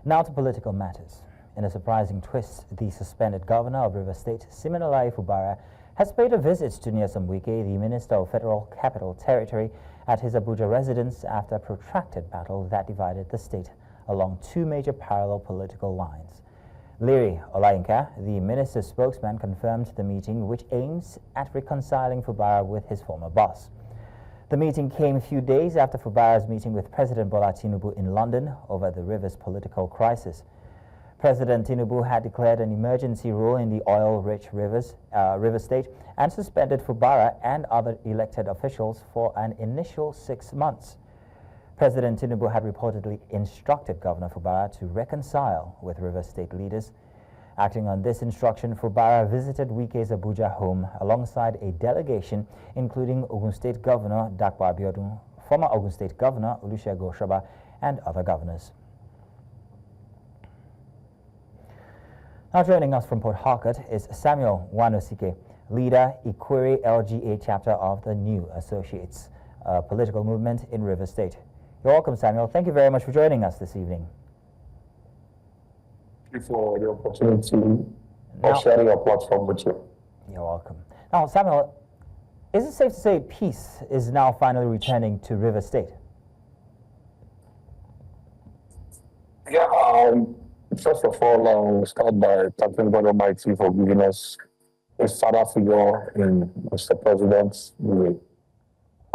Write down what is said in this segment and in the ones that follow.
Now to political matters. In a surprising twist, the suspended governor of Rivers State, Siminalayi Fubara, has paid a visit to Nyesom Wike, the Minister of Federal Capital Territory, at his Abuja residence after a protracted battle that divided the state along two major parallel political lines. Lere Olayinka, the minister's spokesman, confirmed the meeting, which aims at reconciling Fubara with his former boss. The meeting came a few days after Fubara's meeting with President Tinubu in London over the river's political crisis. President Tinubu had declared an emergency rule in the oil-rich River State and suspended Fubara and other elected officials for an initial 6 months. President Tinubu had reportedly instructed Governor Fubara to reconcile with River State leaders. Acting on this instruction, Fubara visited Wike's Abuja home alongside a delegation including Ogun State Governor Dapo Abiodun, former Ogun State Governor Olusegun Osoba, and other governors. Now joining us from Port Harcourt is Samuel Nwanosike, leader Ikwerre LGA Chapter of the New Associates, a political movement in River State. You're welcome, Samuel. Thank you very much for joining us this evening. Thank you for the opportunity of sharing your platform with you. You're welcome. Now, Samuel, is it safe to say peace is now finally returning to River State? Yeah, first of all, I'll start by thanking God Almighty for giving us a father figure in Mr. President, the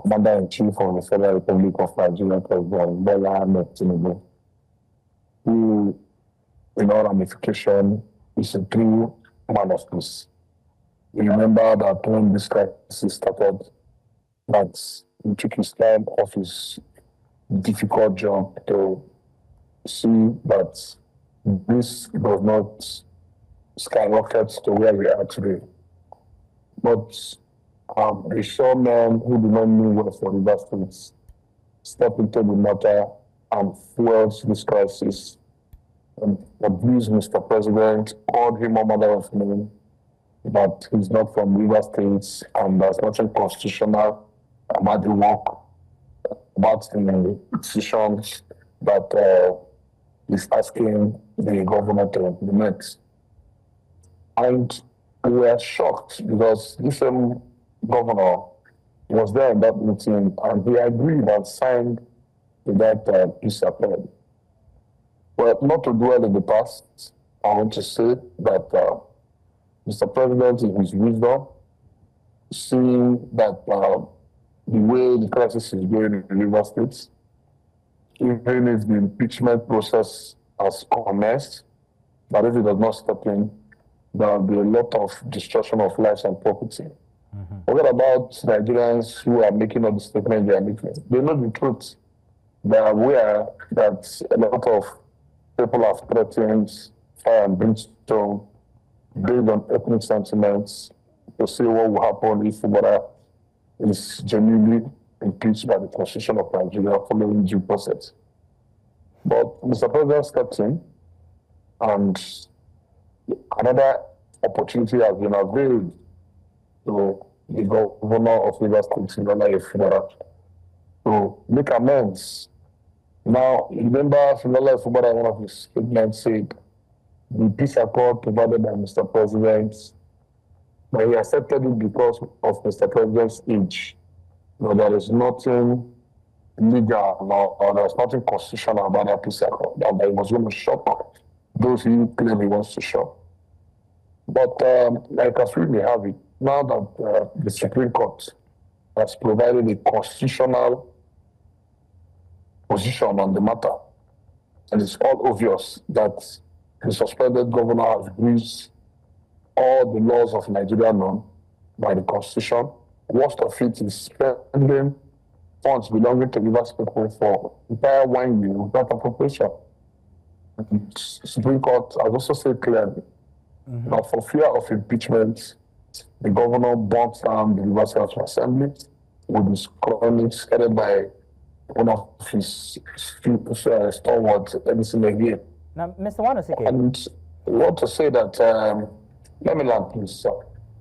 Commander-in-Chief of the Federal Republic of Nigeria, President Tinubu, who, in all ramification, is a true man of peace. We remember that when this crisis started, that he took his time off his difficult job to see that this does not skyrocket to where we are today. But we saw men who do not know what for River State step into the matter and fueled this crisis and abused Mr. President, called him a mother of men, that he's not from River State and there's nothing constitutional about the work, about the decisions that is asking the governor to implement. And we were shocked because this same governor was there in that meeting and he agreed and signed with that peace accord. But not to dwell in the past, I want to say that Mr. President, in his wisdom, seeing that the way the crisis is going in the River State, even if the impeachment process has commenced, but if it does not step in, there will be a lot of destruction of lives and property. What about Nigerians who are making all the statements they are making? They know the truth. They are aware that a lot of people have threatened fire and brimstone based on ethnic sentiments to see what will happen if Fubara is genuinely impeached by the Constitution of Nigeria following due process. But Mr. President stepped in, and another opportunity has been availed to the governor of River State, Siminalayi Fubara, to make amends. Now, remember, Siminalayi Fubara, one of his statements said, the peace accord provided by Mr. President, but he accepted it because of Mr. President's age. No, there is nothing legal or there's nothing constitutional about that peace accord, that he was going to shock those he claimed he wants to shock. But like as we may have it, now that the Supreme Court has provided a constitutional position on the matter, and it's all obvious that the suspended governor has breached all the laws of Nigeria known by the Constitution. Worst of it is spending funds belonging to River State for entire 1 year without appropriation. The Supreme Court has also said clearly that for fear of impeachment, the governor burnt down the River State Assembly with his chronics headed by one of his stalwarts, Edison again. Now, Mr. Nwanosike. And we want to say that, let me land, please, sir.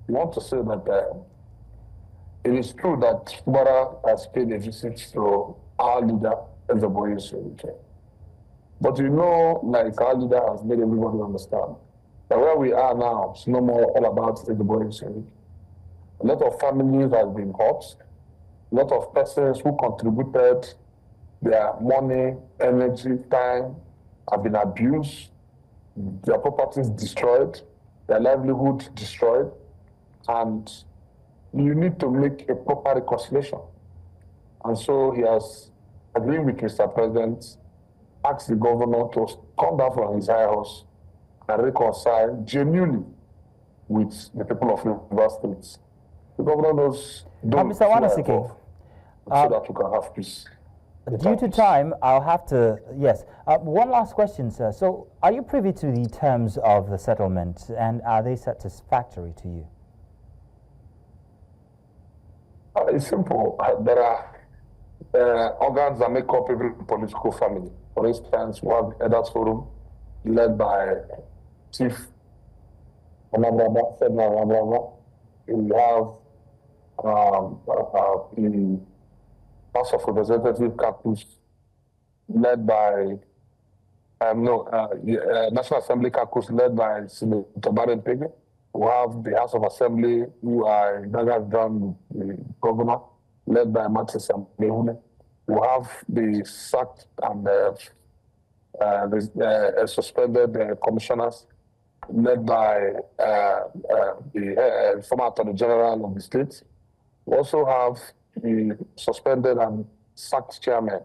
We want to say that it is true that Fubara has paid a visit to our leader, Ogun State. But like our leader has made everybody understand that where we are now, it's no more all about everybody. A lot of families have been hurt. A lot of persons who contributed their money, energy, time have been abused, their properties destroyed, their livelihood destroyed, and you need to make a proper reconciliation. And so he has agreed with Mr. President, asked the governor to come down from his high horse and reconcile genuinely with the people of River State. The governor knows Mr. Nwanosike, so that we can have peace. Due to time, I'll have to, yes. One last question, sir. So, are you privy to the terms of the settlement, and are they satisfactory to you? It's simple. There are organs that make up every political family. For instance, we have Elders Forum, led by Chief Onabraba. We have the House of Representatives Caucus, led by National Assembly Caucus, led by Senator Pege. We have the House of Assembly, who are Done, the governor, led by Matthew Samuel. We have the sacked and suspended commissioners, led by the former Attorney General of the state. We also have the suspended and sacked chairman,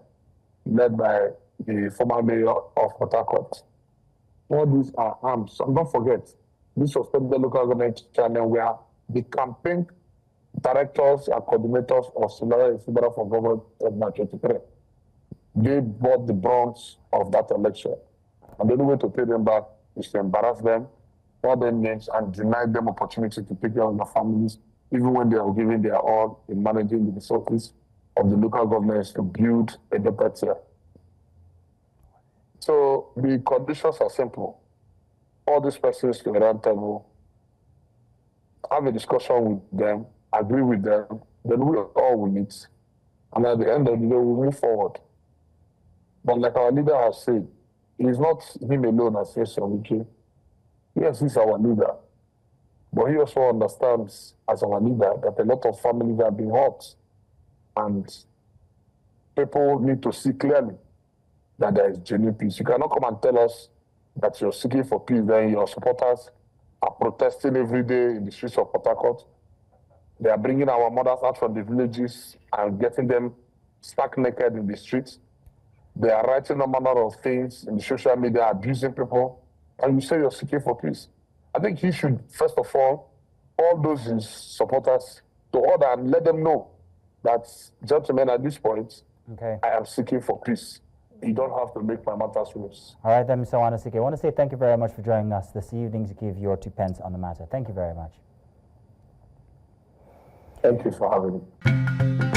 led by the former mayor of Port Harcourt. All these are arms. And don't forget, these suspended local government chairmen were the campaign directors and coordinators of Fubara for government of 2023. They bought the brunt of that election. And the only way to pay them back is to embarrass them, call them names, and deny them opportunity to take care of their families, even when they are giving their all in managing the resources of the local governments to build a better tier. So the conditions are simple. All these persons to the round table, have a discussion with them, agree with them, then we all will meet. And at the end of the day, we'll move forward. But like our leader has said, it is not him alone as Nyesom Wike. Yes, he's our leader. But he also understands, as our leader, that a lot of families have been hurt. And people need to see clearly that there is genuine peace. You cannot come and tell us that you're seeking for peace, then your supporters are protesting every day in the streets of Port Harcourt. They are bringing our mothers out from the villages and getting them stark naked in the streets. They are writing a manner of things in the social media, abusing people, and you say you're seeking for peace. I think he should, first of all those his supporters to order and let them know that, gentlemen, at this point, I am seeking for peace. You don't have to make my matters worse. All right, then, Mr. Nwanosike, I want to say thank you very much for joining us this evening to give your 2 pence on the matter. Thank you very much. Thank you for having me.